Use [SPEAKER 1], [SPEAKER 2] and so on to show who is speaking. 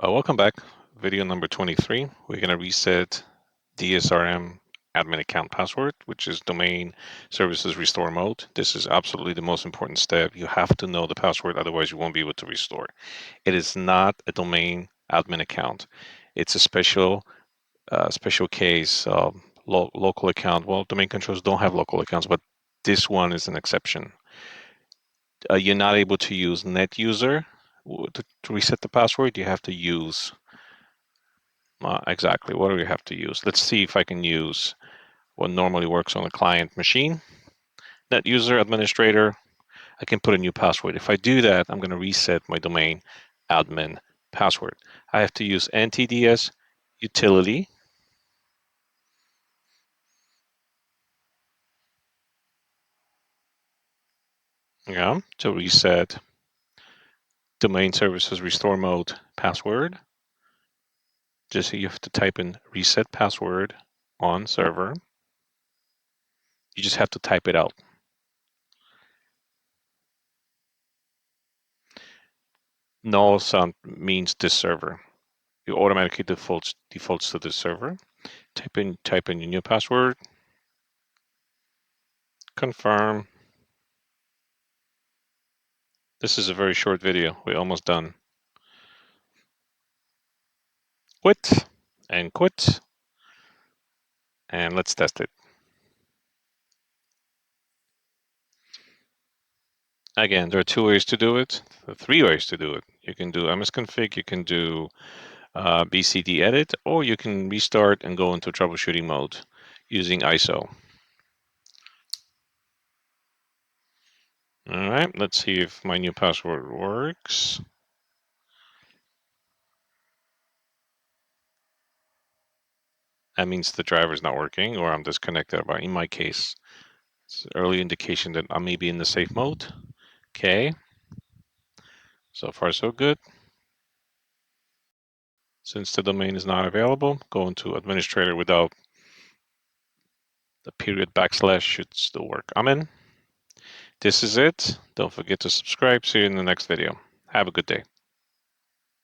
[SPEAKER 1] Welcome back. Video number 23. We're going to reset DSRM admin account password, which is domain services restore mode. This is absolutely the most important step. You have to know the password, otherwise you won't be able to restore. It is not a domain admin account. It's a special case, local account. Well, domain controllers don't have local accounts, but this one is an exception. You're not able to use net user to reset the password. You have to use exactly. What do we have to use? Let's see if I can use what normally works on a client machine. Net user administrator. I can put a new password. If I do that, I'm going to reset my domain admin password. I have to use ntdsutil. Yeah, to reset domain services restore mode password. Just so you have to type in reset password on server. You just have to type it out. Null sound means this server. It automatically defaults to this server. Type in your new password. Confirm. This is a very short video. We're almost done. Quit and quit. And let's test it. Again, there are two ways to do it. There are three ways to do it. You can do msconfig, you can do bcd edit, or you can restart and go into troubleshooting mode using ISO. All right, let's see if my new password works. That means the driver is not working, or I'm disconnected. But in my case, it's an early indication that I may be in the safe mode. Okay, so far so good. Since the domain is not available, go into administrator without the period / should still work. I'm in. This is it. Don't forget to subscribe. See you in the next video. Have a good day.